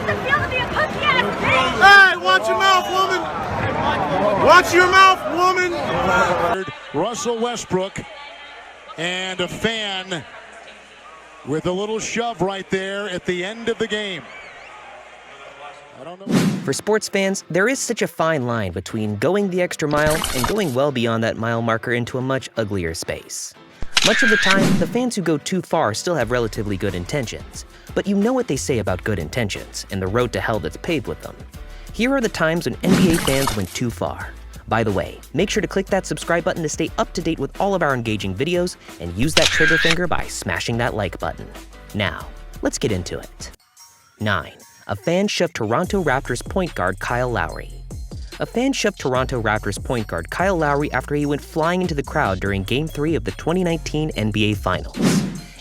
Hey, watch your mouth, woman! Watch your mouth, woman! Russell Westbrook and a fan with a little shove right there at the end of the game. I don't know. For sports fans, there is such a fine line between going the extra mile and going well beyond that mile marker into a much uglier space. Much of the time, the fans who go too far still have relatively good intentions, but you know what they say about good intentions and the road to hell that's paved with them. Here are the times when NBA fans went too far. By the way, make sure to click that subscribe button to stay up to date with all of our engaging videos, and use that trigger finger by smashing that like button. Now, let's get into it. 9. A fan shoved Toronto Raptors point guard Kyle Lowry. A fan shoved Toronto Raptors point guard Kyle Lowry after he went flying into the crowd during Game 3 of the 2019 NBA Finals.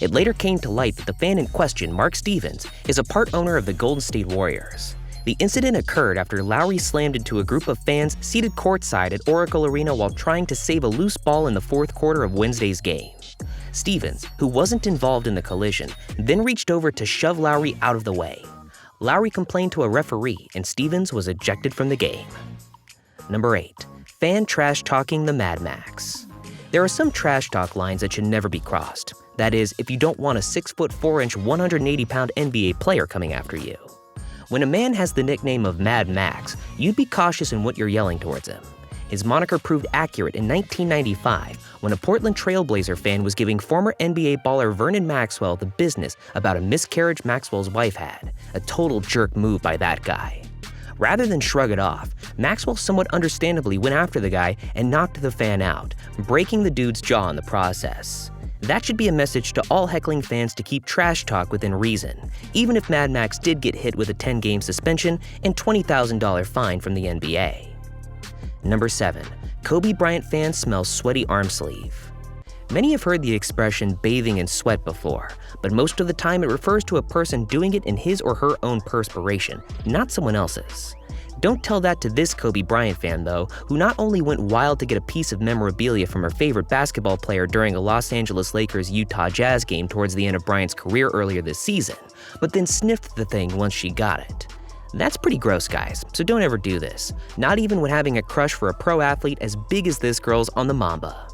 It later came to light that the fan in question, Mark Stevens, is a part owner of the Golden State Warriors. The incident occurred after Lowry slammed into a group of fans seated courtside at Oracle Arena while trying to save a loose ball in the fourth quarter of Wednesday's game. Stevens, who wasn't involved in the collision, then reached over to shove Lowry out of the way. Lowry complained to a referee, and Stevens was ejected from the game. Number 8. Fan trash-talking the Mad Max. There are some trash talk lines that should never be crossed. That is, if you don't want a 6'4", 180-pound NBA player coming after you. When a man has the nickname of Mad Max, you'd be cautious in what you're yelling towards him. His moniker proved accurate in 1995 when a Portland Trailblazer fan was giving former NBA baller Vernon Maxwell the business about a miscarriage Maxwell's wife had. A total jerk move by that guy. Rather than shrug it off, Maxwell somewhat understandably went after the guy and knocked the fan out, breaking the dude's jaw in the process. That should be a message to all heckling fans to keep trash talk within reason, even if Mad Max did get hit with a 10-game suspension and $20,000 fine from the NBA. Number 7. Kobe Bryant fans smell sweaty arm sleeve. Many have heard the expression bathing in sweat before, but most of the time it refers to a person doing it in his or her own perspiration, not someone else's. Don't tell that to this Kobe Bryant fan, though, who not only went wild to get a piece of memorabilia from her favorite basketball player during a Los Angeles Lakers-Utah Jazz game towards the end of Bryant's career earlier this season, but then sniffed the thing once she got it. That's pretty gross, guys, so don't ever do this, not even when having a crush for a pro athlete as big as this girl's on the Mamba.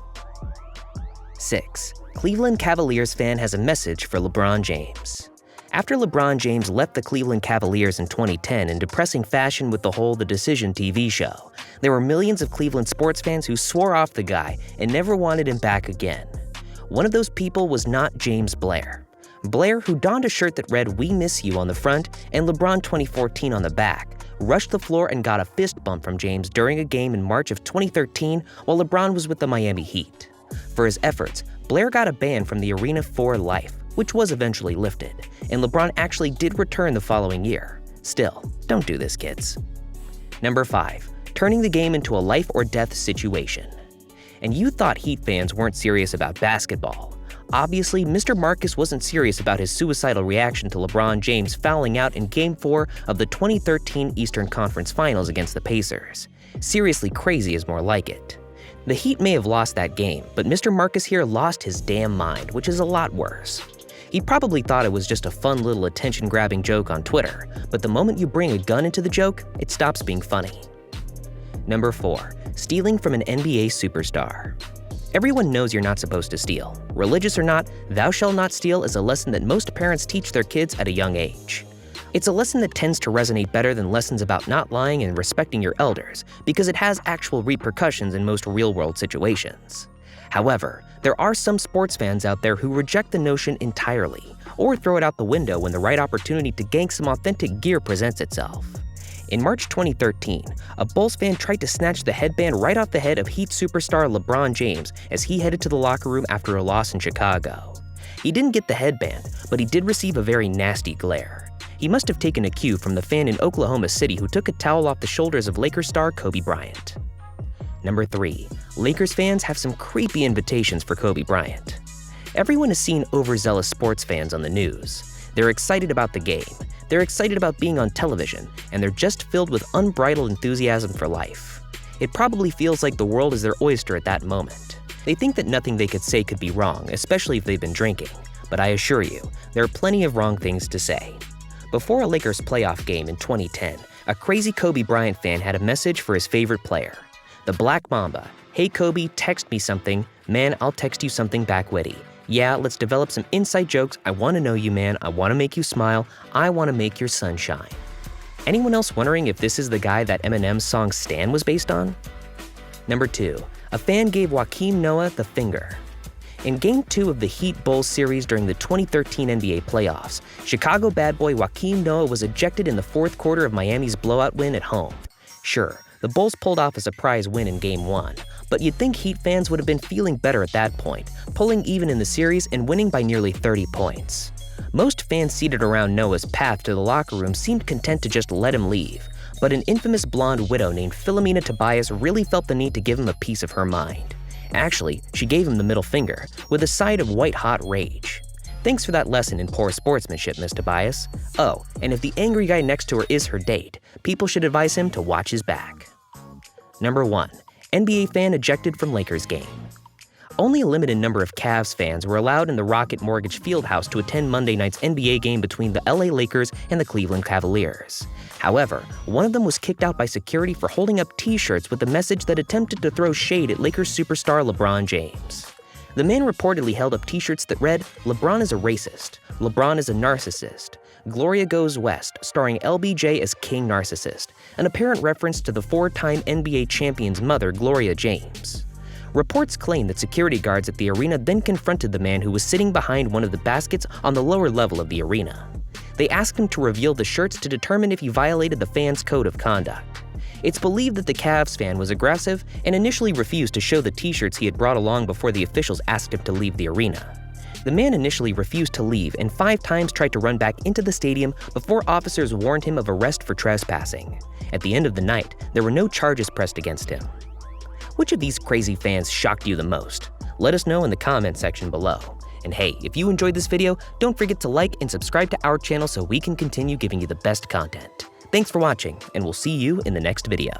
6. Cleveland Cavaliers fan has a message for LeBron James. After LeBron James left the Cleveland Cavaliers in 2010 in depressing fashion with the whole The Decision TV show, there were millions of Cleveland sports fans who swore off the guy and never wanted him back again. One of those people was not James Blair. Blair, who donned a shirt that read "We Miss You" on the front and LeBron 2014 on the back, rushed the floor and got a fist bump from James during a game in March of 2013 while LeBron was with the Miami Heat. For his efforts, Blair got a ban from the arena for life, which was eventually lifted, and LeBron actually did return the following year. Still, don't do this, kids. Number 5. Turning the game into a life-or-death situation. And you thought Heat fans weren't serious about basketball. Obviously, Mr. Marcus wasn't serious about his suicidal reaction to LeBron James fouling out in Game 4 of the 2013 Eastern Conference Finals against the Pacers. Seriously crazy is more like it. The Heat may have lost that game, but Mr. Marcus here lost his damn mind, which is a lot worse. He probably thought it was just a fun little attention-grabbing joke on Twitter, but the moment you bring a gun into the joke, it stops being funny. Number 4. Stealing from an NBA superstar. Everyone knows you're not supposed to steal. Religious or not, thou shalt not steal is a lesson that most parents teach their kids at a young age. It's a lesson that tends to resonate better than lessons about not lying and respecting your elders, because it has actual repercussions in most real-world situations. However, there are some sports fans out there who reject the notion entirely, or throw it out the window when the right opportunity to gank some authentic gear presents itself. In March 2013, a Bulls fan tried to snatch the headband right off the head of Heat superstar LeBron James as he headed to the locker room after a loss in Chicago. He didn't get the headband, but he did receive a very nasty glare. He must have taken a cue from the fan in Oklahoma City who took a towel off the shoulders of Lakers star Kobe Bryant. Number 3. Lakers fans have some creepy invitations for Kobe Bryant. Everyone has seen overzealous sports fans on the news. They're excited about the game, they're excited about being on television, and they're just filled with unbridled enthusiasm for life. It probably feels like the world is their oyster at that moment. They think that nothing they could say could be wrong, especially if they've been drinking. But I assure you, there are plenty of wrong things to say. Before a Lakers playoff game in 2010, a crazy Kobe Bryant fan had a message for his favorite player. The Black Mamba. Hey Kobe, text me something. Man, I'll text you something back witty. Yeah, let's develop some inside jokes. I want to know you, man. I want to make you smile. I want to make your sun shine. Anyone else wondering if this is the guy that Eminem's song Stan was based on? Number 2. A fan gave Joakim Noah the finger. In Game 2 of the Heat Bulls series during the 2013 NBA playoffs, Chicago bad boy Joakim Noah was ejected in the fourth quarter of Miami's blowout win at home. Sure, the Bulls pulled off a surprise win in Game 1, but you'd think Heat fans would have been feeling better at that point, pulling even in the series and winning by nearly 30 points. Most fans seated around Noah's path to the locker room seemed content to just let him leave, but an infamous blonde widow named Philomena Tobias really felt the need to give him a piece of her mind. Actually, she gave him the middle finger, with a side of white-hot rage. Thanks for that lesson in poor sportsmanship, Miss Tobias. Oh, and if the angry guy next to her is her date, people should advise him to watch his back. Number 1. NBA fan ejected from Lakers game. Only a limited number of Cavs fans were allowed in the Rocket Mortgage Fieldhouse to attend Monday night's NBA game between the LA Lakers and the Cleveland Cavaliers. However, one of them was kicked out by security for holding up t-shirts with a message that attempted to throw shade at Lakers superstar LeBron James. The man reportedly held up t-shirts that read, "LeBron is a racist," "LeBron is a narcissist," "Gloria Goes West," starring LBJ as King Narcissist, an apparent reference to the 4-time NBA champion's mother, Gloria James. Reports claim that security guards at the arena then confronted the man who was sitting behind one of the baskets on the lower level of the arena. They asked him to reveal the shirts to determine if he violated the fans' code of conduct. It's believed that the Cavs fan was aggressive and initially refused to show the t-shirts he had brought along before the officials asked him to leave the arena. The man initially refused to leave and 5 times tried to run back into the stadium before officers warned him of arrest for trespassing. At the end of the night, there were no charges pressed against him. Which of these crazy fans shocked you the most? Let us know in the comment section below. And hey, if you enjoyed this video, don't forget to like and subscribe to our channel so we can continue giving you the best content. Thanks for watching, and we'll see you in the next video.